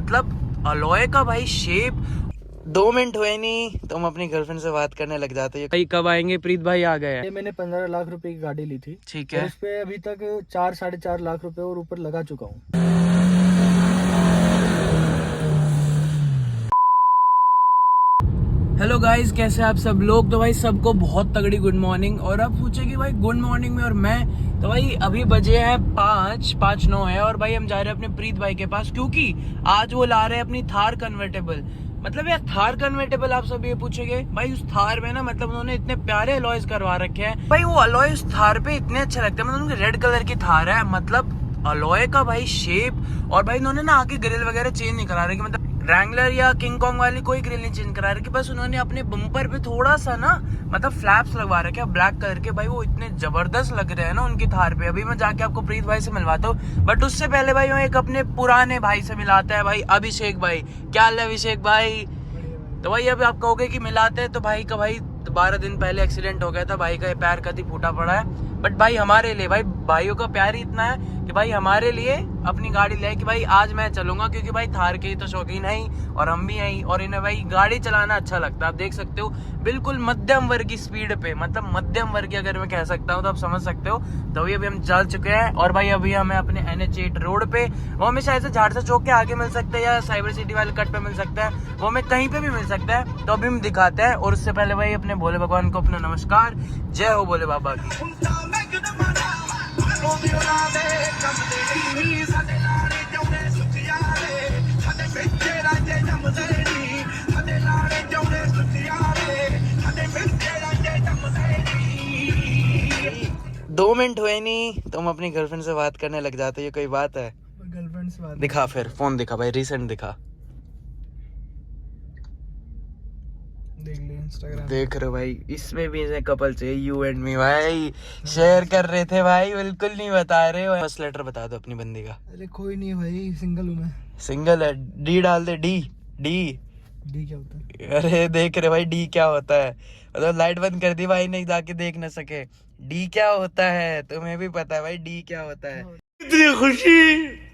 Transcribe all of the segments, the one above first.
मतलब अलॉय का भाई शेप। 2 मिनट हुए नहीं तो हम अपनी गर्लफ्रेंड से बात करने लग जाते हैं भाई कब आएंगे। प्रीत भाई आ गए हैं। ये मैंने 15 लाख रुपए की गाड़ी ली थी, ठीक और है। इस पे अभी तक 4-4.5 लाख रुपए और ऊपर लगा चुका हूँ। हेलो गाइस, कैसे आप सब लोग। तो भाई सबको बहुत तगड़ी गुड मॉर्निंग। और आप पूछे कि भाई गुड मॉर्निंग में और मैं, तो भाई अभी बजे हैं 5:09 है और भाई हम जा रहे हैं अपने प्रीत भाई के पास, क्योंकि आज वो ला रहे हैं अपनी थार कन्वर्टेबल। मतलब यार थार कन्वर्टेबल, आप सब ये पूछेंगे भाई उस थार में ना, मतलब उन्होंने इतने प्यारे अलॉयज करवा रखे हैं भाई। वो अलॉय उस थार पे इतने अच्छे लगते हैं, मतलब उनकी रेड कलर की थार है, मतलब अलॉय का भाई शेप। और भाई इन्होंने ना आगे ग्रिल वगैरह चेंज नहीं करा रहे, मतलब रैंगलर या किंग कॉन्ग वाली कोई ग्रिल नहीं चेंज करा रही, बस उन्होंने अपने बम्पर पे थोड़ा सा ना मतलब फ्लैप्स लगवा रखे ब्लैक कलर के। भाई वो इतने जबरदस्त लग रहे हैं ना उनकी थार पे। अभी मैं जाके आपको प्रीत भाई से मिलवाता हूँ, बट उससे पहले भाई मैं एक अपने पुराने भाई से मिलाता है भाई, अभिषेक भाई। क्या हाल है अभिषेक भाई। तो भाई अभी आप कहोगे कि मिलाते हैं, तो भाई का भाई 12 दिन पहले एक्सीडेंट हो गया था, भाई का पैर कभी फूटा पड़ा है। बट भाई हमारे लिए, भाई भाइयों का प्यार ही इतना है कि भाई हमारे लिए अपनी गाड़ी ले कि भाई आज मैं चलूंगा, क्योंकि भाई थार के ही तो शौकीन है ही और हम भी हैं, और इन्हें भाई गाड़ी चलाना अच्छा लगता है। आप देख सकते हो बिल्कुल मध्यम वर्ग की स्पीड पे, मतलब मध्यम वर्ग की अगर मैं कह सकता हूँ तो आप समझ सकते हो। तो अभी हम चल चुके हैं और भाई अभी हमें अपने NH8 रोड पे, वो हमें शायद से झाड़सा चौक के आगे मिल सकता है या साइबर सिटी वाले कट पे मिल सकता है, वो हमें कहीं पे भी मिल सकता है। तो अभी हम दिखाते हैं, और उससे पहले भाई अपने भोले भगवान को अपना नमस्कार। जय हो भोले बाबा की। दो मिनट हुए नहीं तो हम अपनी गर्लफ्रेंड से बात करने लग जाते हैं, ये कोई बात है। गर्लफ्रेंड से बात दिखा फिर फोन दिखा भाई, रिसेंट दिखा। देख ले इंस्टाग्राम। देख रहे हो भाई, इसमें भी इसे कपल चाहिए, यू एंड मी भाई। शेयर कर रहे थे भाई, बिल्कुल नहीं बता रहे हो। फर्स्ट लेटर बता दो अपनी बंदी का। अरे कोई नहीं भाई, सिंगल हूँ मैं। सिंगल है, डी डाल दे। डी डी डी क्या होता है? अरे देख रहे भाई डी क्या होता है, मतलब लाइट बंद कर दी भाई, नहीं जाके देख न सके। डी क्या होता है तुम्हें भी पता है भाई, डी क्या होता है। इतनी खुशी।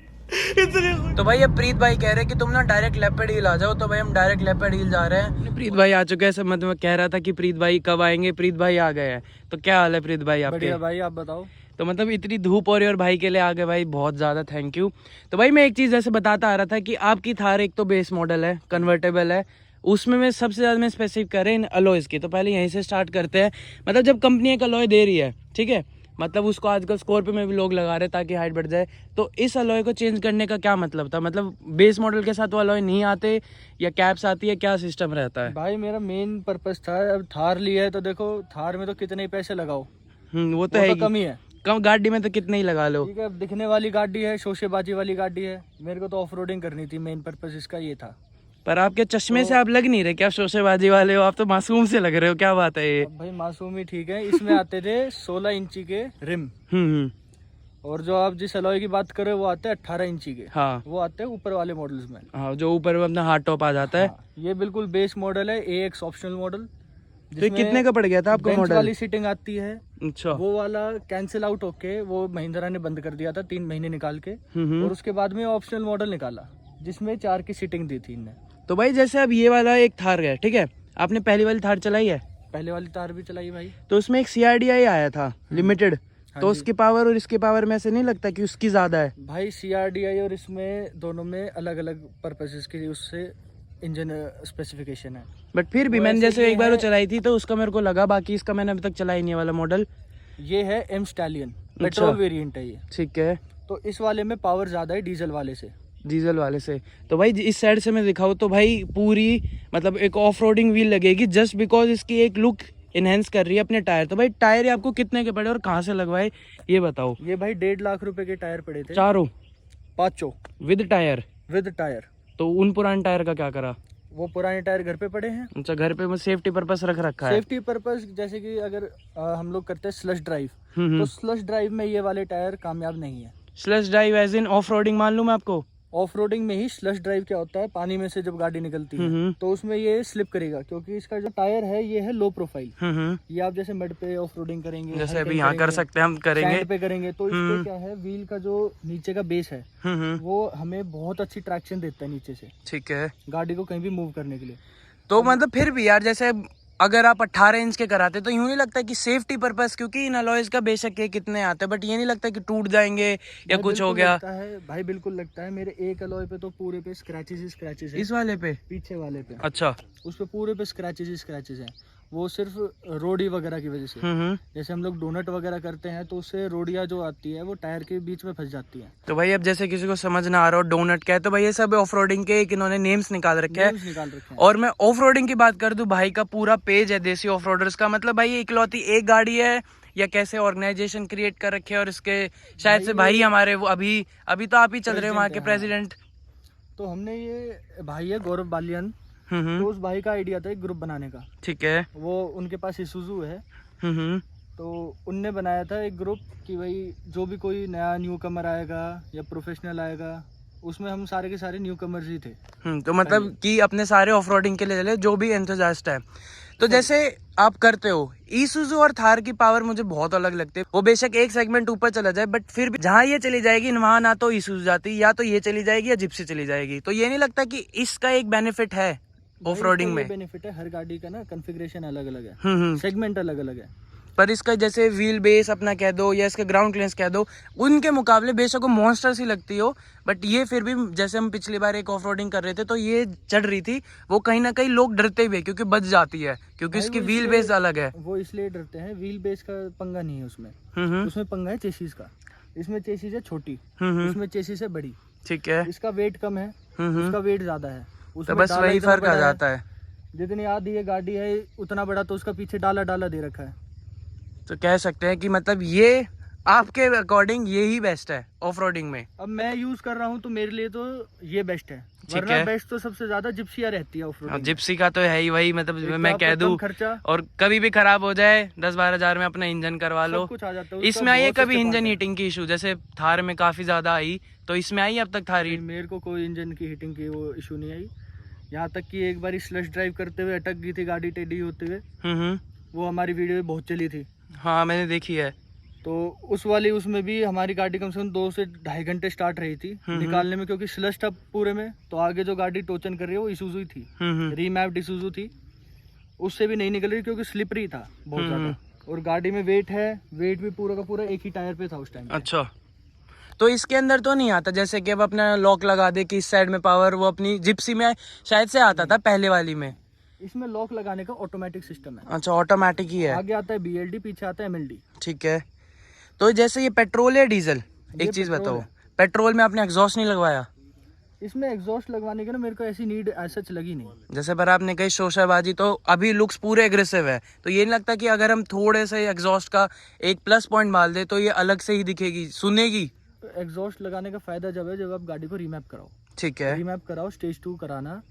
तो भाई अब प्रीत भाई कह रहे हैं कि तुम ना डायरेक्ट लेपर्ड हिल आ जाओ, तो भाई हम डायरेक्ट लेपर्ड हिल जा रहे हैं। प्रीत भाई आ चुके हैं, सब मतलब कह रहा था कि प्रीत भाई कब आएंगे, प्रीत भाई आ गए हैं। तो क्या हाल है प्रीत भाई आपके। बढ़िया भाई, आप बताओ। तो मतलब इतनी धूप हो रही है और भाई के लिए आ गए भाई, बहुत ज़्यादा थैंक यू। तो भाई मैं एक चीज़ जैसे बताता आ रहा था कि आपकी थार एक तो बेस मॉडल है, कन्वर्टेबल है, उसमें मैं सबसे ज़्यादा मैं स्पेसिफिक कर रहे हैं इन अलॉयज़ की। तो पहले यहीं से स्टार्ट करते हैं। मतलब जब कंपनी एक अलॉय दे रही है, ठीक है, मतलब उसको आजकल स्कॉर्पियो में भी लोग लगा रहे हैं ताकि हाइट बढ़ जाए, तो इस अलॉय को चेंज करने का क्या मतलब था। मतलब बेस मॉडल के साथ वो अलॉय नहीं आते या कैप्स आती है, क्या सिस्टम रहता है। भाई मेरा मेन पर्पस था, अब थार लिया है तो देखो थार में तो कितने ही पैसे लगाओ, वो तो है कम ही है। कम गाड़ी में तो कितने ही लगा लो। ठीक है, अब दिखने वाली गाड़ी है, शोशेबाजी वाली गाड़ी है, मेरे को तो ऑफ रोडिंग करनी थी, मेन पर्पस इसका ये था। पर आपके चश्मे से आप लग नहीं रहे, क्या शोशेबाजी वाले हो, आप तो मासूम से लग रहे हो, क्या बात है ये। अब भाई मासूम ही ठीक है, इसमें आते थे 16 इंची के रिम, और जो आप जिस अलॉय की बात कर रहे हो वो आते हैं 18 इंची के। हाँ वो आते हैं ऊपर वाले मॉडल्स में। हाँ, जो ऊपर में अपना हार्ड टॉप आ जाता है। हाँ, ये बिल्कुल बेस मॉडल है, AX ऑप्शनल मॉडल। तो कितने का पड़ गया था आपको मॉडल वाली सीटिंग आती है। अच्छा, वो वाला कैंसिल आउट होके वो महिंद्रा ने बंद कर दिया था 3 महीने निकाल के, और उसके बाद में ऑप्शनल मॉडल निकाला जिसमें 4 की सीटिंग दी थी इनने। तो भाई जैसे अब ये वाला एक थार है, ठीक है, आपने पहली वाली थार चलाई है। पहले वाली तार भी चलाई भाई। तो उसमें एक CRDI आया था लिमिटेड, तो उसकी पावर और इसकी पावर में से नहीं लगता कि उसकी ज्यादा है। भाई CRDI और इसमें दोनों में अलग अलग पर्पसेस के उससे इंजन स्पेसिफिकेशन है। बट फिर भी मैंने जैसे एक बार वो चलाई थी तो उसका मेरे को लगा, बाकी इसका मैंने अभी तक चलाई नहीं वाला मॉडल। ये है M स्टैलियन, पेट्रोल वेरिएंट है ये। ठीक है, तो इस वाले में पावर ज्यादा है डीजल वाले से। डीजल वाले से। तो भाई इस साइड से मैं दिखाऊँ तो भाई पूरी मतलब एक ऑफ रोडिंग व्हील लगेगी, जस्ट बिकॉज इसकी एक लुक इनहेंस कर रही है अपने टायर। तो भाई टायर आपको कितने के पड़े और कहाँ से लगवाए ये बताओ। ये भाई 1.5 लाख रुपए के टायर पड़े थे, चारों 5 विद टायर। With tyre. तो उन पुराने टायर का क्या करा। वो पुराने टायर घर पे पड़े हैं। अच्छा, घर पे सेफ्टी पर्पस रख रखा है। सेफ्टी पर्पस जैसे कि अगर हम लोग करते हैं स्लश ड्राइव, तो स्लश ड्राइव में ये वाले टायर कामयाब नहीं है। Slush drive as in off roading मान लूं मैं आपको। ऑफ रोडिंग में ही स्लश ड्राइव क्या होता है, पानी में से जब गाड़ी निकलती है तो उसमें ये स्लिप करेगा, क्योंकि इसका जो टायर है ये है लो प्रोफाइल। ये आप जैसे मड पे ऑफ रोडिंग करेंगे, जैसे अभी यहाँ कर सकते हैं हम, करेंगे पे करेंगे, तो इसमें क्या है, व्हील का जो नीचे का बेस है वो हमें बहुत अच्छी ट्रैक्शन देता है नीचे से, ठीक है, गाड़ी को कहीं भी मूव करने के लिए। तो मतलब फिर भी यार जैसे अगर आप 18 इंच के कराते तो यूं ही लगता है कि सेफ्टी पर्पस, क्योंकि इन अलॉयज का बेशक ये कितने आते हैं, बट ये नहीं लगता कि टूट जाएंगे या कुछ हो गया। लगता है भाई, बिल्कुल लगता है। मेरे एक अलॉय पे तो पूरे पे स्क्रैचेस है। इस वाले पे, पीछे वाले पे, अच्छा, उस पे पूरे पे स्क्रैचेस है। वो सिर्फ रोडी वगैरह की वजह से। जैसे हम लोग डोनट वगैरह करते हैं तो उससे रोडिया जो आती है वो टायर के बीच में फंस जाती है। तो भाई अब जैसे किसी को समझ ना आ रहा हो डोनट क्या है, तो भाई ये सब ऑफ रोडिंग के एक इन्होंने नेम्स निकाल रखे हैं। और मैं ऑफ रोडिंग की बात कर दूं, भाई का पूरा पेज है देसी ऑफ रोडर्स का। मतलब भाई ये इकलौती एक गाड़ी है या कैसे ऑर्गेनाइजेशन क्रिएट कर रखे हैं, और इसके शायद से भाई हमारे वो अभी तो आप ही चल रहे हो वहाँ के प्रेसिडेंट। तो हमने ये भाई है गौरव बालियन, तो उस भाई का आइडिया था एक ग्रुप बनाने का, ठीक है, वो उनके पास इसूजू है, तो उनने बनाया था एक ग्रुप कि भाई जो भी कोई नया न्यू कमर आएगा या प्रोफेशनल आएगा, उसमें हम सारे के सारे न्यू कमर्स ही थे। तो मतलब कि अपने सारे ऑफ रोडिंग के लिए चले जो भी एंथुसियास्ट है। तो जैसे आप करते हो, ईसुजू और थार की पावर मुझे बहुत अलग लगती है। वो बेशक एक सेगमेंट ऊपर चला जाए, बट फिर भी जहाँ ये चली जाएगी वहाँ ना तो ईसुजू जाती, या तो ये चली जाएगी या जिप्सी चली जाएगी। तो ये नहीं लगता कि इसका एक बेनिफिट है ऑफ रोडिंग में? बेनिफिट है, हर गाड़ी का ना कॉन्फ़िगरेशन अलग अलग है, सेगमेंट अलग अलग है। पर इसका जैसे व्हील बेस अपना कह दो या इसका ग्राउंड क्लियरेंस कह दो, उनके मुकाबले बेशक को मॉन्स्टर सी लगती हो, बट ये फिर भी जैसे हम पिछली बार एक ऑफ रोडिंग कर रहे थे तो ये चढ़ रही थी, वो कहीं ना कहीं लोग डरते भी है क्योंकि बच जाती है, क्योंकि इसकी व्हील बेस अलग है। वो इसलिए डरते हैं, व्हील बेस का पंगा नहीं है उसमें। उसमें पंगा है चेसिस का। इसमें चेसिस है छोटी, उसमें चेसिस है बड़ी, ठीक है। इसका वेट कम है, उसका वेट ज्यादा है, तो बस वही फर्क आ जाता है। जितनी आधी ये गाड़ी है उतना बड़ा तो उसका पीछे डाला दे रखा है। तो कह सकते हैं कि मतलब ये आपके अकॉर्डिंग ये ही बेस्ट है ऑफ रोडिंग में। अब मैं यूज कर रहा हूँ तो मेरे लिए तो ये बेस्ट है, वरना बेस्ट तो सबसे ज्यादा जिप्सिया रहती है ऑफ रोडिंग। जिप्सी का तो है ही वही, मतलब मैं कह दूं खर्चा, और कभी भी खराब हो जाए 10-12 हजार में अपना इंजन करवा लो, कुछ आ जाता है। इसमें आई है कभी इंजन हीटिंग की इशू? जैसे थार में काफी ज्यादा आई, तो इसमें आई अब तक थार? मेरे को कोई इंजन की हीटिंग की वो इशू नहीं आई, यहाँ तक कि एक बार स्लश ड्राइव करते हुए अटक गई थी गाड़ी टेढ़ी होते हुए। वो हमारी वीडियो में बहुत चली थी। हाँ मैंने देखी है। तो उसमें भी हमारी गाड़ी कम से कम 2 से 2.5 घंटे स्टार्ट रही थी निकालने में, क्योंकि स्लश था पूरे में। तो आगे जो गाड़ी टोचन कर रही है वो इसूजू ही थी, रीमैप्ड इसूजू थी, उससे भी नहीं निकल रही क्योंकि स्लिपरी था बहुत ज्यादा। और गाड़ी में वेट भी पूरा का पूरा एक ही टायर पे था उस टाइम। अच्छा, तो इसके अंदर तो नहीं आता जैसे कि अब अपना लॉक लगा दे कि इस साइड में पावर, वो अपनी जिप्सी में शायद से आता था पहले वाली में? इसमें लॉक लगाने का ऑटोमेटिक सिस्टम है। अच्छा, ऑटोमेटिक ही है। आगे आता है BLD, पीछे आता है MLD। ठीक है। तो जैसे ये पेट्रोल या डीजल, एक चीज बताओ, पेट्रोल में आपने एग्जॉस्ट नहीं लगवाया? इसमें एग्जॉस्ट लगवाने की ना मेरे को ऐसी नीड सच लगी नहीं। जैसे पर आपने कही शोशाबाजी, तो अभी लुक्स पूरे एग्रेसिव है, तो ये नहीं लगता कि अगर हम थोड़े से एग्जॉस्ट का एक प्लस पॉइंट डाल दे तो ये अलग से ही दिखेगी, सुनेगी? एग्जॉस्ट लगाने का फायदा जब है जब आप गाड़ी को रीमैप कराओ। ठीक है, रीमैप कराओ, स्टेज 2 कराना,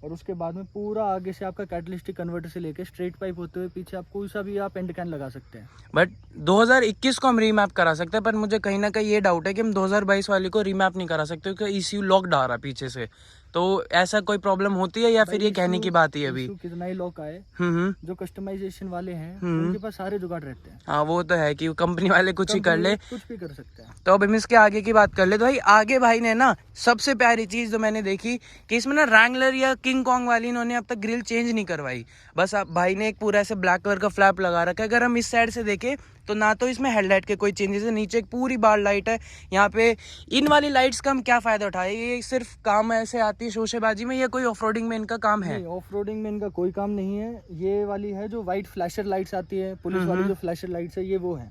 और उसके बाद में पूरा आगे से आपका कैटलिस्टिक कन्वर्टर से लेके स्ट्रेट पाइप होते हुए पीछे आप कोई सा भी आप एंड कैन लगा सकते हैं। बट 2021 को हम रीमैप करा सकते हैं, पर मुझे कहीं ना कहीं ये डाउट है कि हम 2022 वाली को रीमैप नहीं करा सकते क्योंकि ECU लॉक आ रहा पीछे से। तो ऐसा कोई प्रॉब्लम होती है या फिर ये कहने की बात ही अभी? कितना ही लॉक आए, जो कस्टमाइजेशन वाले हैं उनके पास सारे जुगाड़ रहते हैं। हाँ वो तो है कि कंपनी वाले कुछ ही कर ले, कुछ भी कर सकते हैं। तो अब हम इसके आगे की बात कर ले। तो भाई आगे भाई ने ना सबसे प्यारी चीज जो मैंने देखी कि इसमें ना रैंगलर या किंग कॉन्ग वाली इन्होंने अब तक ग्रिल चेंज नहीं करवाई, बस अब भाई ने एक पूरा ऐसे ब्लैक कलर का फ्लैप लगा रखा है। अगर हम इस साइड से देखें तो ना तो इसमें हेडलाइट के कोई चेंजेस है, नीचे एक पूरी बार लाइट है। यहाँ पे इन वाली लाइट्स का हम क्या फायदा उठाए? ये सिर्फ काम ऐसे आती है शोशेबाजी में या कोई ऑफ रोडिंग में इनका काम है? ऑफ रोडिंग में इनका कोई काम नहीं है। ये वाली है जो व्हाइट फ्लैशर लाइट्स आती है, पुलिस वाली जो फ्लैशर लाइट्स है, ये वो है।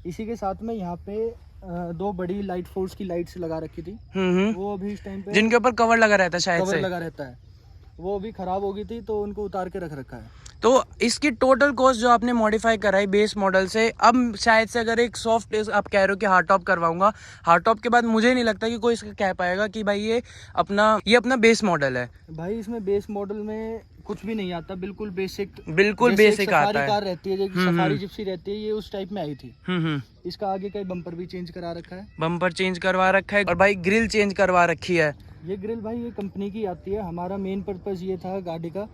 इसी के साथ में यहाँ पे 2 बड़ी लाइट फोर्स की लाइट्स लगा रखी थी, वो अभी इस टाइम पे जिनके ऊपर कवर लगा रहता है, शायद से लगा रहता है, वो अभी खराब हो गई थी तो उनको उतार के रख रखा है। तो इसकी टोटल कॉस्ट जो आपने मॉडिफाई कराई बेस मॉडल से, अब शायद से अगर एक सॉफ्ट आप कह रहे हो कि हार्ड टॉप करवाऊंगा, हार्ड टॉप के बाद मुझे नहीं लगता कि कोई इसका कह पाएगा कि भाई ये अपना बेस मॉडल है। भाई इसमें बेस मॉडल में कुछ भी नहीं आता, बिल्कुल बेसिक, बिल्कुल बेसिक आता है। कार रहती है जो सफारी जिप्सी रहती है, ये उस टाइप में आई थी। इसका आगे का बम्पर भी चेंज करा रखा है, बम्पर चेंज करवा रखा है, और भाई ग्रिल चेंज करवा रखी है। ये ग्रिल भाई ये कंपनी की आती है। हमारा मेन पर्पस ये था गाड़ी का,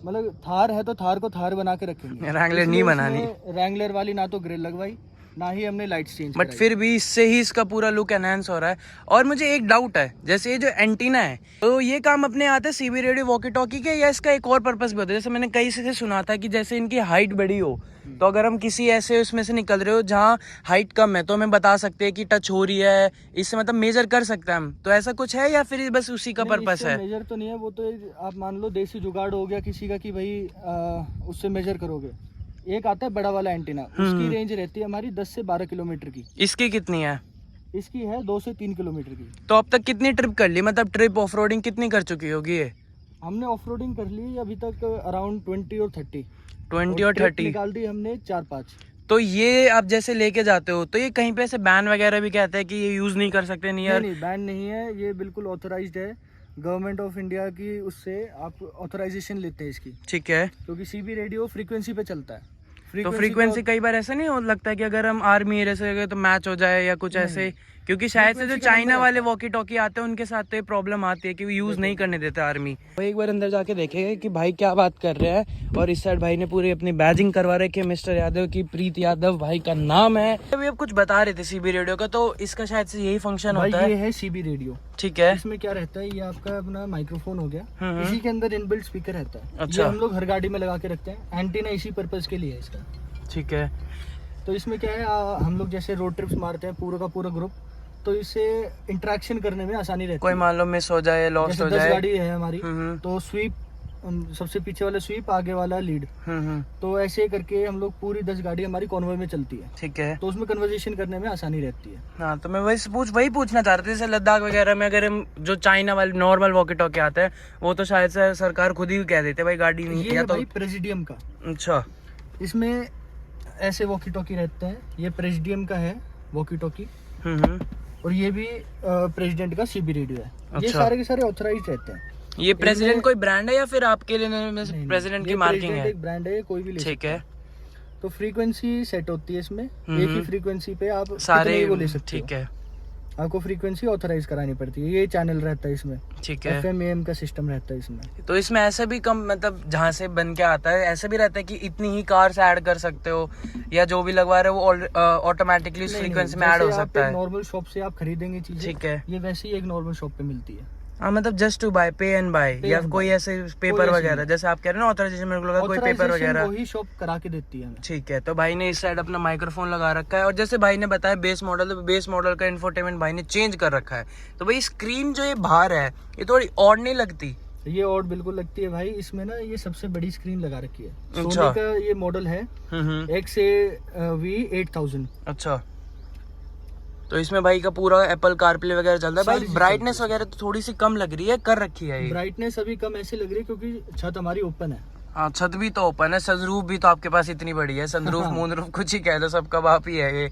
मतलब थार है तो थार को थार बना के रखेंगे, रैंगलर नहीं बनानी। रैंगलर वाली ना तो ग्रिल लगवाई, ना ही हमने लाइट्स चेंज बट फिर भी इससे ही इसका पूरा लुक एनहांस हो रहा है। और मुझे एक डाउट है, जैसे ये जो एंटीना है, तो ये काम अपने आते हैं सीबी रेडियो वॉकी टॉकी के, या इसका एक और पर्पस भी होता है? जैसे मैंने कहीं से सुना था कि जैसे इनकी हाइट बड़ी हो, तो अगर हम किसी ऐसे उसमें से निकल रहे हो जहाँ हाइट कम है, तो हमें बता सकते हैं कि टच हो रही है, इससे मतलब मेजर कर सकते हैं हम। तो ऐसा कुछ है या फिर बस उसी का पर्पस है? मेजर तो नहीं है, वो तो आप मान लो देसी जुगाड़ हो गया किसी का कि भाई उससे मेजर करोगे। एक आता है बड़ा वाला एंटीना, उसकी रेंज रहती है हमारी 10 से 12 किलोमीटर की। इसकी कितनी है? इसकी है 2 से 3 किलोमीटर की। तो अब तक कितनी ट्रिप कर ली, मतलब ट्रिप ऑफ रोडिंग कितनी कर चुकी होगी ये? हमने ऑफ रोडिंग कर ली अभी तक अराउंड 20 और 30 और 30 निकाल दी हमने 4-5। तो ये आप जैसे लेके जाते हो, तो ये कहीं पे ऐसे बैन वगैरह भी कहते हैं कि ये यूज नहीं कर सकते? नहीं, बैन नहीं है, ये बिल्कुल ऑथराइज्ड है गवर्नमेंट ऑफ इंडिया की, उससे आप ऑथराइजेशन लेते हैं इसकी। ठीक है, क्योंकि सीबी रेडियो फ्रीक्वेंसी पे चलता है। तो फ्रीक्वेंसी कई बार ऐसा नहीं हो लगता है कि अगर हम आर्मी एरिया से गए तो मैच हो जाए या कुछ ऐसे? क्योंकि शायद से जो चाइना वाले वॉकी टॉकी आते हैं उनके साथ तो ये प्रॉब्लम आती है कि वो यूज नहीं करने देते आर्मी। तो एक बार अंदर जाके देखेंगे कि भाई क्या बात कर रहे हैं। और इस साइड भाई ने पूरी अपनी बैजिंग करवा रखी है, मिस्टर यादव की, प्रीत यादव भाई का नाम है। अभी अब कुछ बता रहे थे सीबी रेडियो का, तो इसका शायद से यही फंक्शन होता है। ये है सीबी रेडियो। ठीक है, इसमें क्या रहता है, ये आपका अपना माइक्रोफोन हो गया, इसी के अंदर इनबिल्ट स्पीकर रहता है। अच्छा, ये हम लोग हर गाड़ी में लगा के रखते हैं, एंटीना इसी पर्पज के लिए है इसका। ठीक है, तो इसमें क्या है, हम लोग जैसे रोड ट्रिप्स मारते हैं पूरा का पूरा ग्रुप, तो इससे इंटरेक्शन करने में आसानी रहती है। कोई मान लो मिस हो जाए, लॉस्ट हो जाए, 10 गाड़ी है हमारी, तो स्वीप, सबसे पीछे वाला स्वीप, आगे वाला लीड, तो ऐसे करके हम लोग पूरी 10 गाड़ी हमारी कॉन्वॉय में चलती है। ठीक है, तो उसमें कन्वर्सेशन करने में आसानी रहती है। हाँ, तो मैं वही पूछना चाह रहा था, जैसे लद्दाख वगैरह में अगर हम जो चाइना वाले नॉर्मल वॉकी टॉकी आते हैं, वो तो शायद से सरकार खुद ही कह देते भाई गाड़ी नहीं, ये या तो भाई प्रेसिडियम का। अच्छा, इसमें ऐसे वॉकी टॉकी रहते हैं, ये प्रेसिडियम का है वॉकी टॉकी, और ये भी प्रेसिडेंट का सीबी रेडियो है। ये सारे के सारे ऑथराइज्ड रहते हैं। ये प्रेसिडेंट कोई ब्रांड है या फिर आपके लिए प्रेसिडेंट की मार्किंग है? एक ब्रांड है, कोई भी ले ठीक है, तो फ्रीक्वेंसी सेट होती है इसमें, एक ही फ्रीक्वेंसी पे आप सारे वो ले सकते हो। ठीक है, आपको फ्रीक्वेंसी ऑथराइज करानी पड़ती है। ये चैनल रहता है इसमें, ठीक है, FM AM का सिस्टम रहता है इसमें। तो इसमें ऐसे भी कम, मतलब जहाँ से बन के आता है ऐसे भी रहता है कि इतनी ही कार से ऐड कर सकते हो, या जो भी लगवा रहे हो वो ऑटोमेटिकली उस फ्रीक्वेंसी में ऐड हो सकता है? नॉर्मल शॉप से आप खरीदेंगे चीजें, ठीक है, ये वैसे ही एक नॉर्मल शॉप पे मिलती है। हाँ, मतलब जस्ट टू बाय, पे एंड बाय, या कोई ऐसे पेपर वगैरह, जैसे आप कह रहे हो ना ऑथराइजेशन, मेरे को लगा कोई पेपर वगैरह वही शॉप करा के देती है। ठीक है, तो भाई ने इस साइड अपना माइक्रोफोन लगा रखा है, और जैसे भाई ने बताया बेस मॉडल, तो बेस मॉडल का इंफोटेनमेंट भाई ने चेंज कर रखा है। तो भाई स्क्रीन जो ये बाहर है, ये थोड़ी ऑड नहीं लगती? ये ऑड बिल्कुल लगती है भाई, इसमें ना ये सबसे बड़ी स्क्रीन लगा रखी है। अच्छा, सोनी का ये मॉडल है XAV8000। अच्छा, तो इसमें भाई का पूरा एप्पल कारप्ले वगैरह चलता है। भाई ब्राइटनेस वगैरह तो थोड़ी सी कम लग रही है, कर रखी है ये? ब्राइटनेस अभी कम ऐसे लग रही है क्योंकि छत हमारी ओपन है। हाँ, छत भी तो ओपन है, सनरूफ भी तो आपके पास इतनी बड़ी है, सनरूफ मूनरूफ कुछ ही कह दो, सबका बाप ही है ये।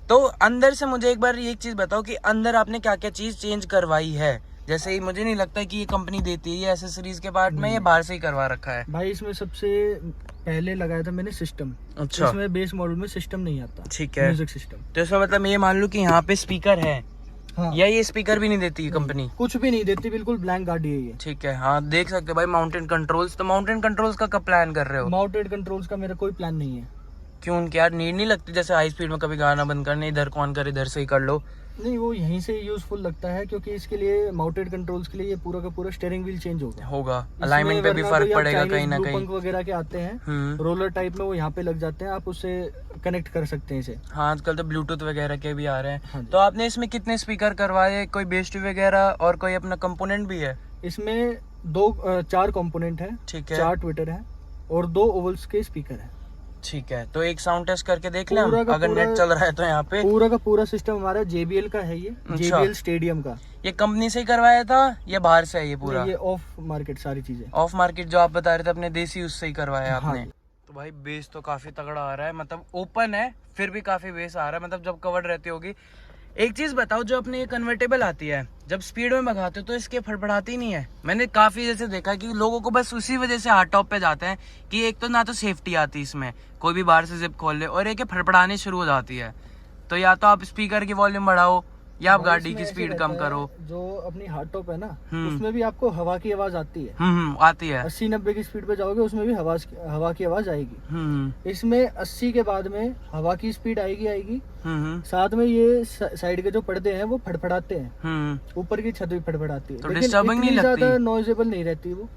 तो अंदर से मुझे एक बार एक चीज बताओ कि अंदर आपने क्या क्या चीज चेंज करवाई है? जैसे ही मुझे नहीं लगता कि ये कंपनी देती है ये एसेसरीज के पार्ट में, ये बाहर से ही करवा रखा है। भाई इसमें सबसे पहले लगाया था मैंने सिस्टम। अच्छा, इसमें बेस मॉडल में सिस्टम नहीं आता। ठीक है, म्यूजिक सिस्टम। तो इसमें मतलब ये मान लो कि यहाँ पे स्पीकर है, हाँ, या ये स्पीकर भी नहीं देती है कंपनी? कुछ भी नहीं देती, बिल्कुल ब्लैंक गाड़ी है ये। ठीक है, हाँ, देख सकते हो भाई माउंटेन कंट्रोल्स। तो माउंटेन कंट्रोल्स का कब प्लान कर रहे हो? माउंटेड कंट्रोल्स का मेरा कोई प्लान नहीं है। क्यों, उनकी यार नीड नहीं लगती? जैसे हाई स्पीड में कभी गाना बंद करने, इधर कौन कर, इधर से ही कर लो। नहीं, वो यहीं से यूजफुल लगता है क्योंकि इसके लिए माउंटेड कंट्रोल्स के लिए ये पूरा का पूरा स्टीयरिंग व्हील चेंज होगा। अलाइनमेंट पे भी फर्क पड़ेगा कहीं ना कहीं। पंख वगैरह के आते हैं रोलर टाइप में, वो यहाँ पे लग जाते हैं, आप उससे कनेक्ट कर सकते हैं इसे। हाँ, आजकल तो ब्लूटूथ वगैरह के भी आ रहे हैं। हाँ, तो आपने इसमें कितने स्पीकर करवाए? कोई बेस ट्यूब वगैरह और कोई अपना कंपोनेंट भी है? इसमें 4 कंपोनेंट है, ठीक है, 4 ट्विटर है और 2 ओवल्स के स्पीकर है। ठीक है, तो एक साउंड टेस्ट करके देख लें अगर नेट चल रहा है तो। यहाँ पे पूरा का पूरा सिस्टम हमारा JBL का है, ये JBL स्टेडियम का। ये कंपनी से ही करवाया था या बाहर से है ये पूरा? ये ऑफ मार्केट, सारी चीजें ऑफ मार्केट जो आप बता रहे थे अपने देसी, उससे ही करवाया आपने? तो भाई बेस तो काफी तगड़ा आ रहा है, मतलब ओपन है फिर भी काफी बेस आ रहा है, मतलब जब कवर्ड रहती होगी। एक चीज बताओ, जो अपने ये कन्वर्टेबल आती है, जब स्पीड में भगाते हो तो इसके फड़फड़ाती नहीं है? मैंने काफी जैसे देखा कि लोगों को बस उसी वजह से हार्ड टॉप पे जाते हैं कि एक तो ना तो सेफ्टी आती इसमें, कोई भी बाहर से जिप खोल ले, और एक फड़फड़ाने शुरू हो जाती है। तो या तो आप स्पीकर की वॉल्यूम बढ़ाओ या आप गाड़ी की स्पीड कम करो। जो अपनी हार्ड टॉप है ना, उसमें भी आपको हवा की आवाज आती है। आती है। 80-90 की स्पीड पे जाओगे उसमें भी हवा की आवाज आएगी। इसमें 80 के बाद में हवा की स्पीड आएगी। साथ में ये साइड के जो पर्दे हैं वो फड़फड़ाते हैं, ऊपर की छत भी फड़फड़ाती है, तो लेकिन डिस्टर्बिंग नहीं इतनी लगती, ज्यादा नॉइजेबल नहीं रहती वो।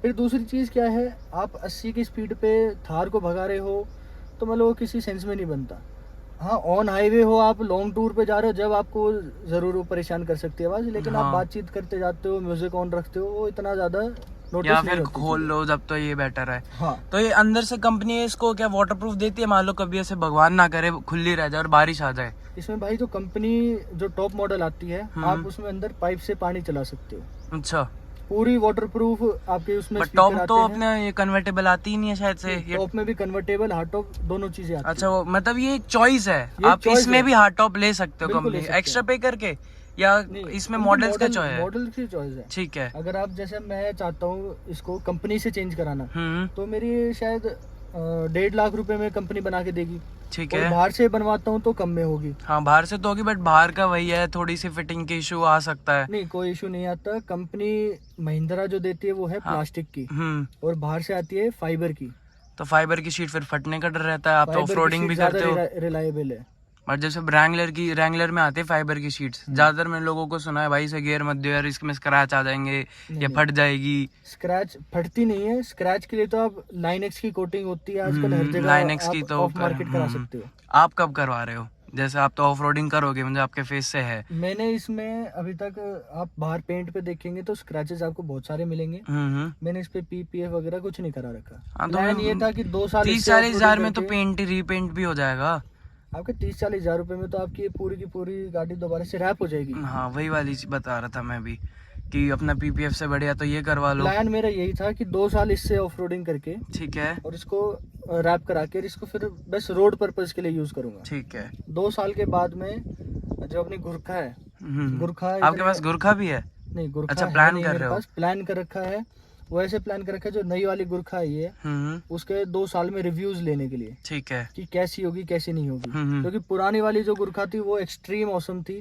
फिर दूसरी चीज क्या है, आप 80 की स्पीड पे थार को भगा रहे हो तो मतलब वो किसी सेंस में नहीं बनता। हाँ, ऑन हाईवे हो, आप लॉन्ग टूर पे जा रहे हो, जब आपको जरूर वो परेशान कर सकती है आवाज, लेकिन आप बातचीत करते जाते हो, म्यूजिक ऑन रखते हो, वो इतना ज्यादा नोटिस या नहीं फिर होती खोल लो जब, तो ये बेटर है। हाँ, तो ये अंदर से कंपनी इसको क्या वाटरप्रूफ देती है? मान लो कभी ऐसे भगवान ना करे खुली रह जाए और बारिश आ जाए। इसमें भाई जो कंपनी जो टॉप मॉडल आती है, आप उसमें अंदर पाइप से पानी चला सकते हो। अच्छा, पूरी वाटरप्रूफ आपके उसमें टॉप तो अपने ये कन्वर्टेबल आती ही नहीं है शायद से। टॉप में भी कन्वर्टेबल, हार्ड टॉप दोनों चीजें आती अच्छा, वो मतलब ये एक चॉइस है, ये आप choice इसमें है। भी हार्ड टॉप ले सकते हो बिल्कुल ले कंपनी सकते एक्स्ट्रा पे करके, या इसमें उनकी मॉडल्स का चॉइस है? मॉडल की चॉइस है। ठीक है। अगर आप जैसे मैं चाहता हूँ इसको कंपनी से चेंज कराना, तो मेरी शायद 1.5 लाख रुपए में कंपनी बना के देगी। ठीक और है। बाहर से बनवाता हूँ तो कम में होगी। हाँ, बाहर से तो होगी, बट बाहर का वही है, थोड़ी सी फिटिंग के इशू आ सकता है। नहीं, कोई इशू नहीं आता। कंपनी महिंद्रा जो देती है वो है प्लास्टिक की, और बाहर से आती है फाइबर की। तो फाइबर की शीट फिर फटने का डर रहता है, आप तो ऑफरोडिंग भी करते हो। रिलायबल है। और जैसे रैंगलर में आते हैं फाइबर की शीट्स, ज्यादातर मैंने लोगों को सुना है भाई इसे गियर मत दो यार, इसमें स्क्रैच आ जाएंगे या फट जाएगी। स्क्रैच फटती नहीं है। स्क्रैच के लिए तो आप लाइनेक्स की कोटिंग होती है आजकल हर जगह, लाइनेक्स की तो ऑफ मार्केट करा सकते हो। आप कब करवा रहे हो? जैसे आप तो ऑफरोडिंग करोगे, मतलब आपके फेस से है। मैंने इसमें अभी तक, आप बाहर पेंट पे देखेंगे तो स्क्रैचेस आपको बहुत सारे मिलेंगे। मैंने इस पे PPF वगैरह कुछ नहीं करा रखा। प्लान ये था कि 2 साल 30-40 हजार में तो पेंट रीपेंट भी हो जाएगा। आपके 30-40 हजार रुपए में तो आपकी ये पूरी की पूरी गाड़ी दोबारा से रैप हो जाएगी। हाँ, वही वाली चीज बता रहा था मैं भी कि अपना PPF से बढ़िया तो ये करवा लो। प्लान मेरा यही था कि 2 साल इससे ऑफ रोडिंग करके, ठीक है, और इसको रैप करा के इसको फिर बस रोड पर्पज के लिए यूज करूंगा। ठीक है। 2 साल के बाद में जो अपनी गुरखा है, गुरखा आपके पास गुरखा भी है? नहीं, गुरखा अच्छा, है प्लान नहीं, कर मेरे रहे हो? पास प्लान कर रखा है। वो ऐसे प्लान कर रखा है, जो नई वाली गुरखा है ये, उसके 2 साल में रिव्यूज लेने के लिए। ठीक है। कि कैसी होगी कैसी नहीं होगी, क्योंकि पुरानी वाली जो गुरखा थी वो एक्सट्रीम औसम थी।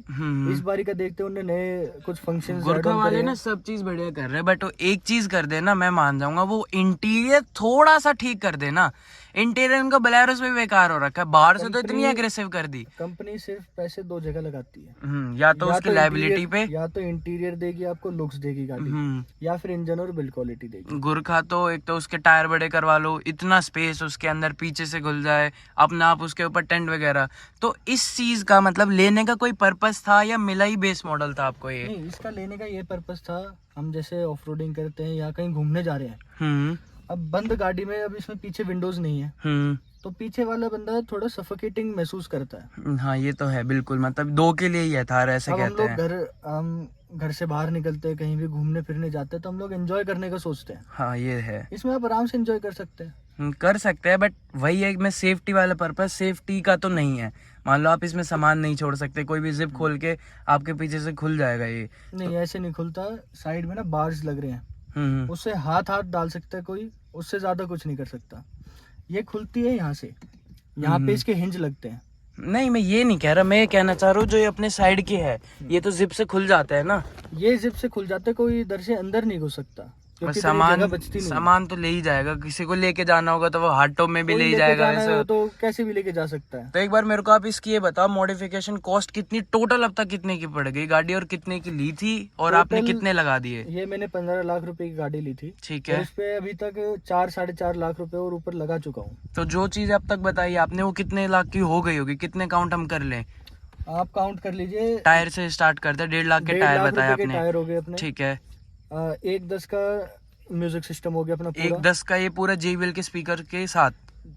इस बारी का देखते हैं उन्होंने नए कुछ फंक्शन गुरखा वाले ना सब चीज बढ़िया कर रहे हैं, बट वो एक चीज कर देना मैं मान जाऊंगा, वो इंटीरियर थोड़ा सा ठीक कर देना। इंटीरियर उनका बोलेरो से भी बेकार हो रखा है, बाहर से तो इतनी एग्रेसिव कर दी। कंपनी सिर्फ पैसे 2 जगह लगाती है, या तो उसकी लायबिलिटी पे, या तो इंटीरियर देगी आपको, लुक्स देगी गाड़ी, या फिर इंजन और बिल्ड क्वालिटी देगी। गुरखा तो एक तो उसके टायर बड़े करवा लो, इतना स्पेस उसके अंदर पीछे से घुल जाए अपना, आप उसके ऊपर टेंट वगैरह। तो इस चीज का मतलब लेने का कोई पर्पस था या मिला ही बेस मॉडल था आपको ये? नहीं, इसका लेने का ये पर्पस था, हम जैसे ऑफ रोडिंग करते हैं या कहीं घूमने जा रहे हैं, अब बंद गाड़ी में, अब इसमें पीछे विंडोज नहीं है, तो पीछे वाला बंदा थोड़ा सफोकेटिंग महसूस करता है। हाँ, ये तो है बिल्कुल, मतलब 2 के लिए ही है थार, ऐसे कहते हैं। हम घर से बाहर निकलते हैं, कहीं भी घूमने फिरने जाते हैं, तो हम लोग एंजॉय करने का सोचते हैं। हाँ, ये है। इसमें आप आराम से एंजॉय कर सकते हैं। कर सकते हैं, बट वही है, मैं सेफ्टी वाला पर्पस, सेफ्टी का तो नहीं है। मान लो आप इसमें सामान नहीं छोड़ सकते, कोई भी जिप खोल के आपके पीछे से खुल जाएगा ये। नहीं, ऐसे नहीं खुलता। साइड में ना बार्स लग रहे हैं, उससे हाथ डाल सकता है कोई, उससे ज्यादा कुछ नहीं कर सकता। ये खुलती है यहाँ से, यहाँ पे इसके हिंज लगते हैं। नहीं, मैं ये नहीं कह रहा, मैं ये कहना चाह रहा हूँ जो ये अपने साइड की है, ये तो जिप से खुल जाता है ना। ये जिप से खुल जाता है, कोई इधर से अंदर नहीं घुस सकता, क्योंकि सामान तो ले ही जाएगा, किसी को लेके जाना होगा तो वो हार्ड टॉप में भी ले ही जाएगा, वैसे तो कैसे भी लेके जा सकता है। तो एक बार मेरे को आप इसकी ये बताओ, मॉडिफिकेशन कॉस्ट कितनी टोटल अब तक कितने की पड़ गई गाड़ी, और कितने की ली थी, और आपने कितने लगा दिए? ये मैंने 15 लाख रुपए की गाड़ी ली थी। ठीक है। इस पे अभी तक 4-4.5 लाख रुपए और ऊपर लगा चुका हूँ। तो जो चीज अब तक बताई आपने वो कितने लाख की हो गई होगी? कितने काउंट हम कर लें? आप काउंट कर लीजिए। टायर से स्टार्ट करते हैं, 1.5 लाख के टायर बताए आपने। टायर हो गए अपने। ठीक है। 1.10 का म्यूजिक सिस्टम हो गया अपना पूरा। 1.10 का ये पूरा JBL के स्पीकर के साथ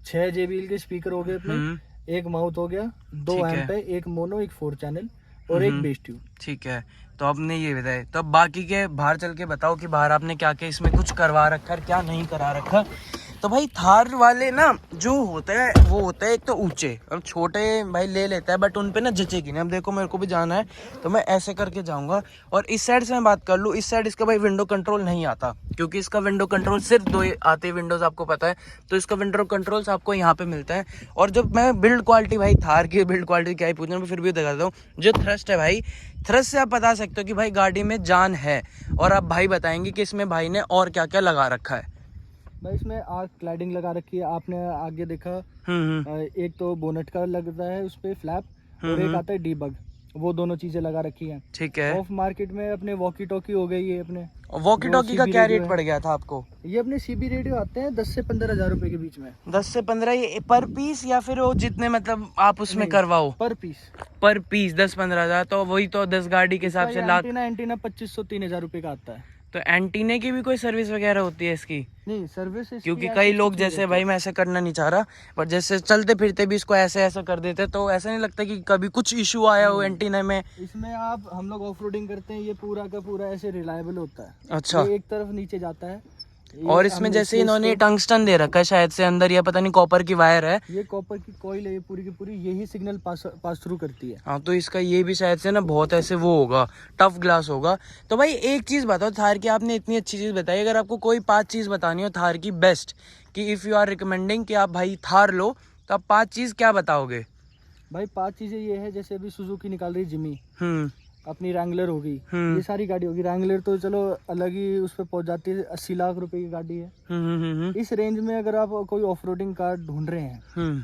6 JBL के स्पीकर हो गए अपने। एक माउथ हो गया, 2 एम्प है, एक मोनो, एक 4 चैनल और एक बेस ट्यूब। ठीक है। तो आपने ये बताया, तो अब बाकी के बाहर चल के बताओ कि बाहर आपने क्या क्या इसमें कुछ करवा रखा है, क्या नहीं करा रखा। तो भाई थार वाले ना जो होते हैं वो होते हैं एक तो ऊंचे, अब छोटे भाई ले लेता है बट उन पे ना जचेगी नहीं। अब देखो मेरे को भी जाना है तो मैं ऐसे करके जाऊंगा। और इस साइड से मैं बात कर लूँ, इस साइड इसका भाई विंडो कंट्रोल नहीं आता, क्योंकि इसका विंडो कंट्रोल सिर्फ 2 आते हैं विंडोज, आपको पता है। तो इसका विंडो कंट्रोल्स आपको यहाँ पे मिलता है। और जब मैं बिल्ड क्वालिटी, भाई थार की बिल्ड क्वालिटी क्या ही पूछना, मैं फिर भी दिखा देता हूँ। जो थ्रस्ट है भाई, थ्रस्ट से आप बता सकते हो कि भाई गाड़ी में जान है। और आप भाई बताएंगे कि इसमें भाई ने और क्या क्या लगा रखा है। भाई इसमें आर्क क्लैडिंग लगा रखी है, आपने आगे देखा। एक तो बोनेट का लगता है उस पे फ्लैप और एक आता है डीबग, वो दोनों चीजें लगा रखी हैं। ठीक है। ऑफ मार्केट में अपने वॉकी टॉकी हो गई है। अपने वॉकी टॉकी का क्या रेट पड़ गया था आपको? ये अपने सीबी रेडियो आते हैं 10 से 15 हज़ार रुपए के बीच में। 10 से 15 ये पर पीस या फिर वो जितने मतलब आप उसमें करवाओ? पर पीस। पर पीस 10-15 हज़ार, तो वही तो 10 गाड़ी के हिसाब से लाख। एंटीना 2500-3000 रुपए का आता है। तो एंटीने की भी कोई सर्विस वगैरह होती है इसकी? नहीं सर्विस, क्योंकि कई लोग जैसे भाई, मैं ऐसे करना नहीं चाह रहा, पर जैसे चलते फिरते भी इसको ऐसे ऐसे कर देते, तो ऐसा नहीं लगता कि कभी कुछ इशू आया हो एंटीना में? इसमें आप, हम लोग ऑफ रोडिंग करते हैं, ये पूरा का पूरा ऐसे रिलायबल होता है। अच्छा। एक तरफ नीचे जाता है। और इसमें जैसे इन्होंने टंगस्टन दे रखा है शायद से अंदर, या पता नहीं कॉपर की वायर है। ये कॉपर की कॉइल है, ये पूरी की पूरी यही सिग्नल पास थ्रू करती है। हाँ, तो इसका ये भी शायद से ना बहुत ऐसे वो होगा, टफ ग्लास होगा। तो भाई एक चीज बताओ थार की, आपने इतनी अच्छी चीज बताई, अगर आपको कोई 5 चीज बतानी हो थार की बेस्ट, कि इफ यू आर रिकमेंडिंग कि आप भाई थार लो, तो आप 5 चीज क्या बताओगे? भाई 5 चीजें ये है, जैसे अभी सुजुकी निकाल रही जिमी, अपनी रैंगलर होगी, ये सारी गाड़ी होगी। रैंगलर तो चलो अलग ही उस पर पहुंच जाती है, 80 लाख रुपए की गाड़ी है। इस रेंज में अगर आप कोई ऑफ रोडिंग कार ढूंढ रहे हैं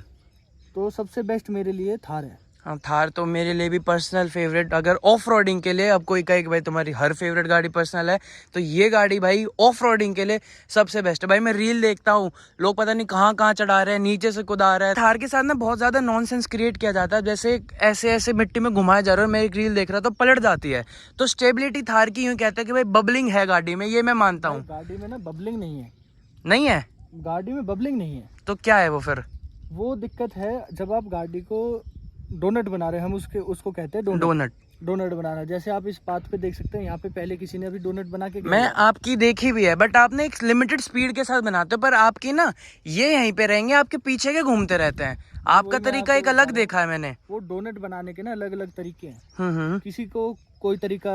तो सबसे बेस्ट मेरे लिए थार है। हाँ, थार तो मेरे लिए भी पर्सनल फेवरेट। अगर ऑफ रोडिंग के लिए, अब कोई कहे कि भाई तुम्हारी हर फेवरेट गाड़ी पर्सनल है, तो ये गाड़ी भाई ऑफ रोडिंग के लिए सबसे बेस्ट है। भाई मैं रील देखता हूँ, लोग पता नहीं कहाँ कहाँ चढ़ा रहे हैं, नीचे से कुदा रहे हैं। थार के साथ ना बहुत ज्यादा नॉनसेंस क्रिएट किया जाता है, जैसे ऐसे ऐसे मिट्टी में घुमाया जा रहा है। मैं एक रील देख रहा तो पलट जाती है। तो स्टेबिलिटी थार की यूँ कहते हैं कि भाई बबलिंग है गाड़ी में, ये मैं मानता हूँ। गाड़ी में ना बबलिंग नहीं है। नहीं है? गाड़ी में बबलिंग नहीं है तो क्या है वो फिर? वो दिक्कत है जब आप गाड़ी को डोनट बना रहे हैं, हम उसको कहते हैं डोनट बनाना। जैसे आप इस पाथ पे देख सकते हैं, यहाँ पे पहले किसी ने अभी डोनट बना के, मैं आपकी देखी भी है, बट आपने एक लिमिटेड स्पीड के साथ बनाते हो, पर आपकी ना ये यहीं पे रहेंगे, आपके पीछे के घूमते रहते हैं। आपका तरीका एक अलग देखा है मैंने। वो डोनट बनाने के ना अलग अलग तरीके हैं। किसी को कोई तरीका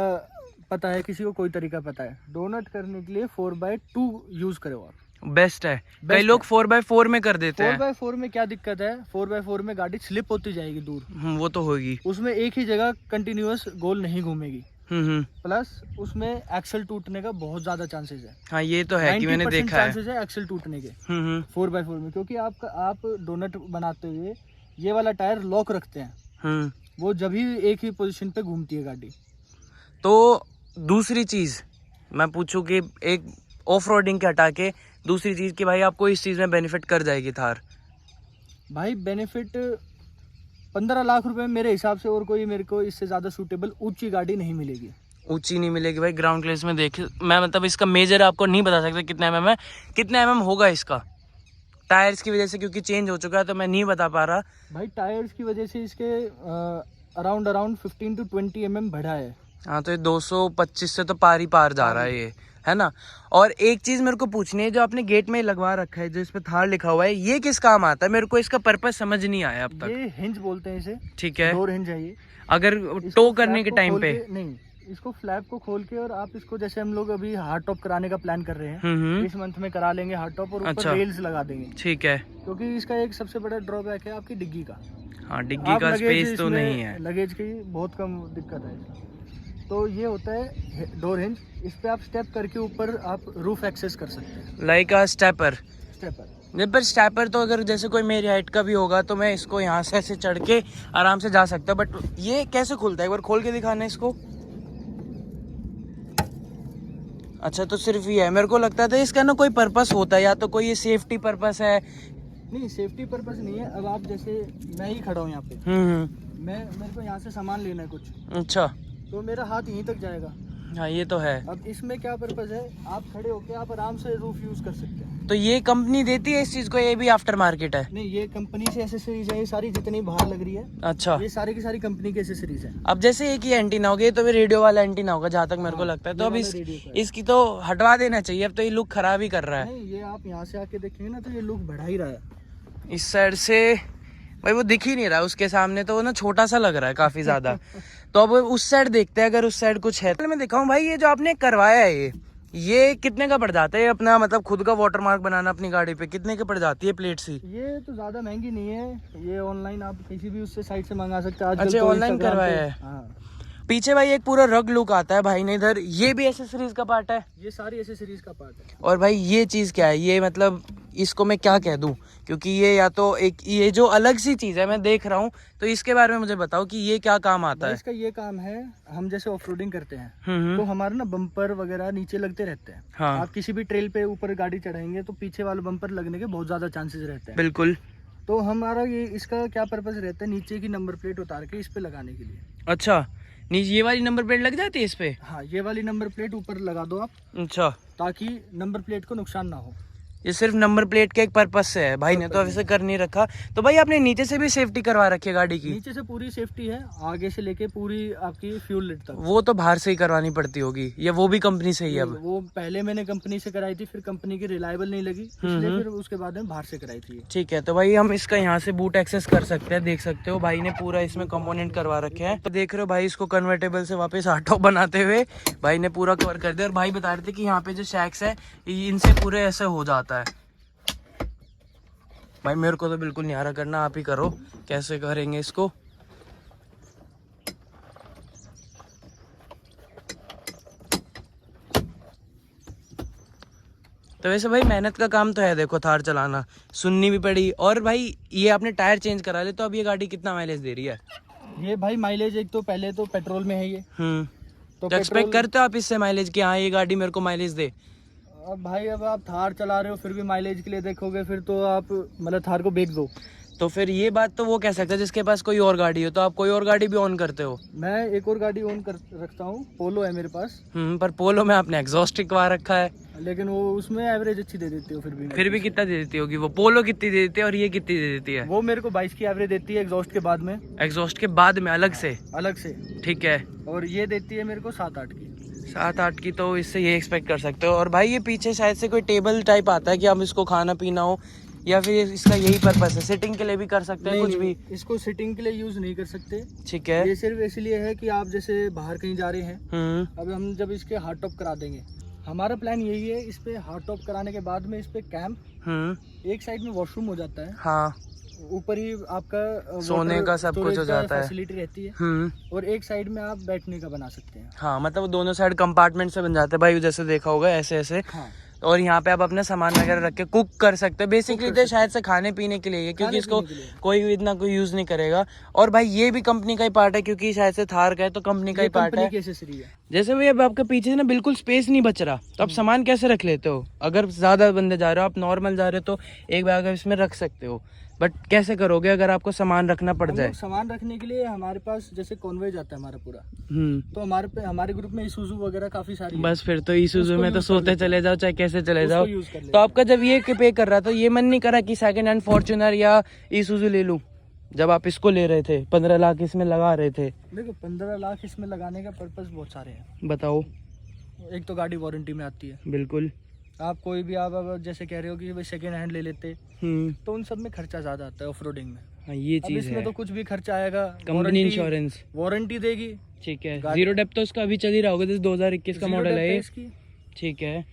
पता है, किसी को कोई तरीका पता है। डोनट करने के लिए 4x2 यूज करो आप, बेस्ट है। कई लोग 4x4 में कर देते हैं। 4x4 में क्या दिक्कत है, 4x4 में गाड़ी स्लिप होती जाएगी दूर। वो तो होगी। उसमें एक ही जगह कंटिन्यूअस गोल नहीं घूमेगी। प्लस उसमें एक्सल टूटने का बहुत ज्यादा चांसेस है। हाँ ये तो है कि मैंने देखा है। चांसेस है एक्सल टूटने के 4x4 में, क्योंकि आप डोनट बनाते हुए ये वाला टायर लॉक रखते हैं, वो जब ही एक ही पोजीशन पे घूमती है गाड़ी। तो दूसरी चीज मैं पूछूं कि एक ऑफ रोडिंग के हटा के दूसरी चीज कि भाई आपको इस चीज में बेनिफिट कर जाएगी थार? भाई बेनिफिट 15 लाख रुपए मेरे हिसाब से और कोई मेरे को इससे ज्यादा सूटेबल ऊंची गाड़ी नहीं मिलेगी। ऊंची नहीं मिलेगी भाई, ग्राउंड क्लियरेंस में देख, मैं मतलब इसका मेजर आपको नहीं बता सकता कितना एमएम है, कितना एमएम होगा इसका टायर्स की वजह से, क्योंकि चेंज हो चुका है तो मैं नहीं बता पा रहा। भाई टायर्स की वजह से इसके अराउंड 15 to 20 mm बढ़ा है। हाँ, तो ये 225 से तो पार जा रहा है ये, है ना। और एक चीज मेरे को पूछनी है, जो आपने गेट में लगवा रखा है, जो इस पे थार लिखा हुआ है, ये किस काम आता है? मेरे को इसका पर्पस समझ नहीं आया अब तक। ये हिंज बोलते हैं इसे। ठीक है, डोर हिंज है ये। अगर टो करने के टाइम पे नहीं, इसको फ्लैप को खोल के, और आप इसको, जैसे हम लोग अभी हार्ड टॉप कराने का प्लान कर रहे हैं, इस मंथ में करा लेंगे हार्ड टॉप, और ऊपर रेल्स लगा देंगे। ठीक है, क्योंकि इसका एक सबसे बड़ा ड्रॉबैक है आपकी डिग्गी का। हाँ, डिग्गी का स्पेस तो नहीं है, लगेज की बहुत कम दिक्कत है। तो ये होता है डोर हिंज, इस पे आप स्टेप करके ऊपर आप रूफ एक्सेस कर सकते हैं, लाइक अ स्टेपर। पर स्टेपर तो अगर जैसे कोई मेरी हाइट का भी होगा तो मैं इसको यहाँ से ऐसे चढ़ के आराम से जा सकता हूँ, बट ये कैसे खुलता है? एक बार खोल के दिखाना इसको। अच्छा, तो सिर्फ ये है? मेरे को लगता था इसका ना कोई पर्पस होता है, या तो कोई ये सेफ्टी पर्पस है। नहीं, सेफ्टी पर्पस नहीं है। अब आप जैसे मैं ही खड़ा हूँ यहाँ पे, मेरे को यहाँ से सामान लेना है कुछ, अच्छा, तो मेरा हाथ यहीं तक जाएगा, हाँ ये तो है। अब इसमें क्या पर्पज है, आप खड़े होके आप आराम से रूफ यूज कर सकते हैं। तो ये कंपनी देती है इस चीज को, ये भी आफ्टर मार्केट है? नहीं, ये कंपनी से एसेसरीज है, ये सारी जितनी बाहर लग रही है अच्छा। ये सारी की सारी कंपनी की एसेसरीज है। अब जैसे एक ही एंटीना हो गया, ये तो भी रेडियो वाला एंटीना होगा जहाँ तक मेरे को लगता है, तो अब इसकी तो हटवा देना चाहिए, अब तो ये लुक खराब ही कर रहा है। नहीं, ये आप यहाँ से आके देखेंगे ना तो ये लुक बढ़ा ही रहा है। इस साइड से भाई वो दिख ही नहीं रहा उसके सामने, तो वो ना छोटा सा लग रहा है काफी ज्यादा। तो अब उस साइड देखते हैं, अगर उस साइड कुछ है। मैं दिखाऊं भाई, ये जो आपने करवाया है ये कितने का पड़ जाता है? अपना मतलब खुद का वाटर मार्क बनाना अपनी गाड़ी पे कितने की पड़ जाती है प्लेट सी? ये तो ज्यादा महंगी नहीं है, ये ऑनलाइन आप किसी भी उससे साइट से मंगा सकते हैं। अच्छा, ऑनलाइन करवाया है। हाँ। पीछे भाई एक पूरा रग लुक आता है भाई ने इधर, ये भी एसेसरीज का पार्ट है? ये सारी एसेसरीज का पार्ट है। और भाई ये चीज क्या है? ये मतलब इसको मैं क्या कह दूं, क्योंकि ये या तो एक ये जो अलग सी चीज है मैं देख रहा हूँ, तो इसके बारे में मुझे बताओ कि ये क्या काम आता है? इसका ये काम है, हम जैसे ऑफ रोडिंग करते हैं तो हमारे ना बम्पर वगैरह नीचे लगते रहते हैं। हाँ। आप किसी भी ट्रेल पे ऊपर गाड़ी चढ़ाएंगे तो पीछे वाले बम्पर लगने के बहुत ज्यादा चांसेस रहते हैं। बिल्कुल। तो हमारा ये इसका क्या पर्पज रहता है, नीचे की नंबर प्लेट उतार के इस पे लगाने के लिए। अच्छा, नीचे ये वाली नंबर प्लेट लग जाती है इस पे? हाँ, ये वाली नंबर प्लेट ऊपर लगा दो आप। अच्छा, ताकि नंबर प्लेट को नुकसान ना हो। ये सिर्फ नंबर प्लेट के एक पर्पस से है, भाई ने तो ऐसे कर नहीं रखा। तो भाई आपने नीचे से भी सेफ्टी करवा रखी है गाड़ी की? नीचे से पूरी सेफ्टी है, आगे से लेके पूरी आपकी फ्यूल लिट तक। वो तो बाहर से ही करवानी पड़ती होगी, या वो भी कंपनी से ही? अब वो पहले मैंने कंपनी से कराई थी, फिर कंपनी की रिलायबल नहीं लगी, इसलिए फिर उसके बाद में बाहर से कराई थी। ठीक है, तो भाई हम इसका यहाँ से बूट एक्सेस कर सकते हैं, देख सकते हो भाई ने पूरा इसमें कंपोनेंट करवा रखे हैं। तो देख रहे हो भाई, इसको कन्वर्टेबल से वापस ऑटो बनाते हुए भाई ने पूरा कवर कर दिया। और भाई बता रहे थे कि यहाँ पे जो शैक्स है इनसे पूरे ऐसे हो जाता है। भाई मेरे को तो बिल्कुल नहीं आ रहा करना, आप ही करो कैसे करेंगे इसको। तो वैसे भाई मेहनत का काम तो है, देखो थार चलाना, सुननी भी पड़ी। और भाई ये आपने टायर चेंज करा ले, तो अब ये गाड़ी कितना माइलेज दे रही है? ये भाई माइलेज एक तो पहले तो पेट्रोल में है ये। तो एक्सपेक्ट करते हो आप इससे माइलेज कि हाँ ये गाड़ी मेरे को माइलेज दे? अब भाई अब आप थार चला रहे हो फिर भी माइलेज के लिए देखोगे, फिर तो आप मतलब थार को बेच दो। तो फिर ये बात तो वो कह सकता है जिसके पास कोई और गाड़ी हो, तो आप कोई और गाड़ी भी ऑन करते हो? मैं एक और गाड़ी ऑन कर रखता हूँ, पोलो है मेरे पास। पर पोलो में आपने एग्जॉस्ट टिकवा रखा है, लेकिन वो उसमें एवरेज अच्छी दे देती हो। फिर भी कितना दे देती होगी वो? पोलो कितनी दे देती है और ये कितनी दे देती है? वो मेरे को 22 की एवरेज देती है एग्जॉस्ट के बाद में। एग्जॉस्ट के बाद में अलग से? ठीक है। और ये देती है मेरे को 7-8 की। 7-8 की, तो इससे ये एक्सपेक्ट कर सकते हो। और भाई ये पीछे शायद से कोई टेबल टाइप आता है कि हम इसको खाना पीना हो, या फिर इसका यही पर्पस है? सिटिंग के लिए भी कर सकते हैं कुछ भी? इसको सिटिंग के लिए यूज नहीं कर सकते। ठीक है। ये सिर्फ इसलिए है कि आप जैसे बाहर कहीं जा रहे हैं, अब हम जब इसके हार्ड टॉप करा देंगे, हमारा प्लान यही है, इस पे हार्ड टॉप कराने के बाद में इस पे कैंप, एक साइड में वॉशरूम हो जाता है। हाँ, ऊपर ही आपका सोने का सब कुछ हो जाता है, फैसिलिटी रहती है। और एक साइड में आप बैठने का बना सकते हैं। हाँ, मतलब दोनों साइड कंपार्टमेंट से बन जाते हैं भाई, जैसे देखा होगा ऐसे ऐसे। हाँ। और यहाँ पे आप अपना सामान वगैरह रख के कुक कर सकते हैं बेसिकली। तो शायद से खाने पीने के लिए, क्योंकि इसको कोई इतना कोई यूज नहीं करेगा। और भाई ये भी कंपनी का ही पार्ट है, क्योंकि शायद से थार का है तो कंपनी का ही पार्ट है। जैसे भाई अब आपके पीछे ना बिल्कुल स्पेस नहीं बच रहा, तो आप सामान कैसे रख लेते हो? अगर ज्यादा बंदे जा रहे हो, आप नॉर्मल जा रहे हो, तो एक बैग इसमें रख सकते हो, बट कैसे करोगे अगर आपको सामान रखना पड़ जाए? सामान रखने के लिए हमारे पास जैसे कॉन्वॉय जाता है हमारा पूरा, तो हमारे ग्रुप में ईसुजू वगैरह काफी सारी बस फिर तो ईसुजू में तो सोते चले जाओ चाहे कैसे चले जाओ। तो आपका जब ये पे कर रहा था, ये मन नहीं करा कि सेकंड हैंड फॉर्च्यूनर या ईसुजू ले लूं? जब आप इसको ले रहे थे 15 लाख इसमें लगा रहे थे। देखो 15 लाख इसमें लगाने का पर्पस बहुत सारे हैं। बताओ। एक तो गाड़ी वारंटी में आती है। बिल्कुल। आप कोई भी आप अगर जैसे कह रहे हो कि भाई सेकेंड हैंड ले लेते, तो उन सब में खर्चा ज्यादा आता है ऑफ रोडिंग में। हाँ, ये चीज इसमें तो कुछ भी खर्चा आएगा, कंपनी इंश्योरेंस वारंटी देगी। ठीक है। जीरो डेप्थ तो उसका अभी चल ही रहा होगा, जैसे 2021 का मॉडल है इसकी। ठीक है।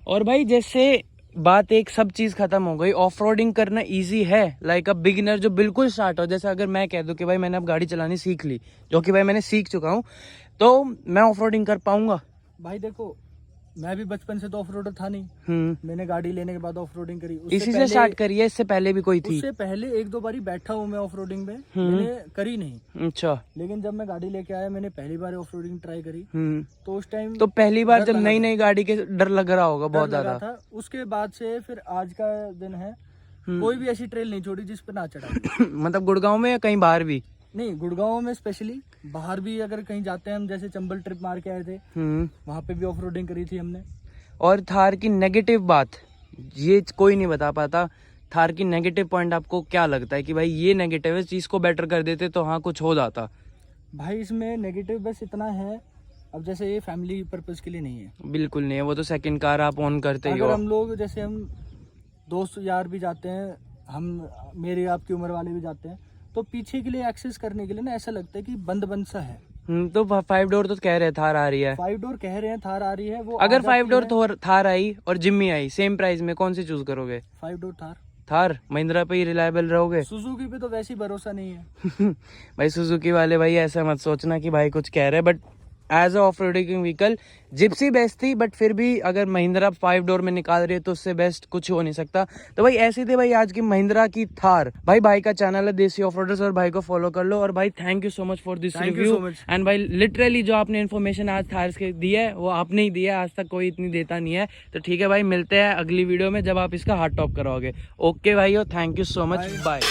और भाई जैसे बात एक सब चीज खत्म हो गई, ऑफ रोडिंग करना इजी है? लाइक अब बिगिनर जो बिल्कुल स्टार्ट हो, जैसे अगर मैं कह दूं कि भाई मैंने अब गाड़ी चलानी सीख ली, जो कि भाई मैंने सीख चुका हूँ, तो मैं ऑफ रोडिंग कर पाऊंगा? भाई देखो, मैं भी बचपन से तो ऑफ रोडर था नहीं। मैंने गाड़ी लेने के बाद ऑफ रोडिंग करी। इसी से स्टार्ट करी है? इससे पहले भी कोई थी? उससे पहले 1-2 बारी बैठा हूँ मैं ऑफ रोडिंग में, मैंने करी नहीं। अच्छा। लेकिन जब मैं गाड़ी लेके आया, मैंने पहली बार ऑफ रोडिंग ट्राई करी, तो उस टाइम तो पहली बार जब नई गाड़ी के डर लग रहा होगा बहुत ज्यादा था। उसके बाद से फिर आज का दिन है, कोई भी ऐसी ट्रेल नहीं छोड़ी जिस पे ना चढ़ा। मतलब गुड़गांव में या कहीं बाहर भी? नहीं, गुड़गांव में स्पेशली, बाहर भी अगर कहीं जाते हैं हम, जैसे चंबल ट्रिप मार के आए थे, वहाँ पे भी ऑफ रोडिंग करी थी हमने। और थार की नेगेटिव बात, ये कोई नहीं बता पाता, थार की नेगेटिव पॉइंट आपको क्या लगता है कि भाई ये नेगेटिव है, इस चीज़ को बेटर कर देते तो हाँ कुछ हो जाता? भाई इसमें नेगेटिव बस इतना है, अब जैसे ये फैमिली पर्पस के लिए नहीं है। बिल्कुल नहीं है, वो तो सेकंड कार आप ऑन करते ही हो। अगर हम लोग जैसे हम दोस्त यार भी जाते हैं, हम मेरी आपकी उम्र वाले भी जाते हैं, तो पीछे के लिए एक्सेस करने के लिए ना ऐसा लगता है कि बंद बंद सा है। तो 5 डोर तो कह रहे थार आ रही है। 5 डोर कह रहे हैं थार आ रही है, वो अगर 5 डोर थार आई और जिम्मी आई सेम प्राइस में, कौन सी चूज करोगे? 5 डोर थार। थार महिंद्रा पे ही रिलायबल रहोगे? सुजुकी पे तो वैसे ही भरोसा नहीं है। भाई सुजुकी वाले भाई ऐसा मत सोचना कि भाई कुछ कह रहे हैं, but as a off roading vehicle Gypsy best थी, बट फिर भी अगर महिंद्रा 5 डोर में निकाल रही है तो उससे बेस्ट कुछ हो नहीं सकता। तो भाई ऐसी थी भाई आज की महिंद्रा की थार। भाई का चैनल है देसी ऑफ रोडर्स, और भाई को फॉलो कर लो। और भाई thank you so much for this review. And भाई लिटरली जो आपने इन्फॉर्मेशन आज थार के दी है वो आपने ही दी है, आज तक कोई इतनी देता नहीं है। तो ठीक है भाई, मिलते हैं अगली वीडियो में जब आप इसका हार्ड टॉप कराओगे। ओके भाई, thank you so much, bye.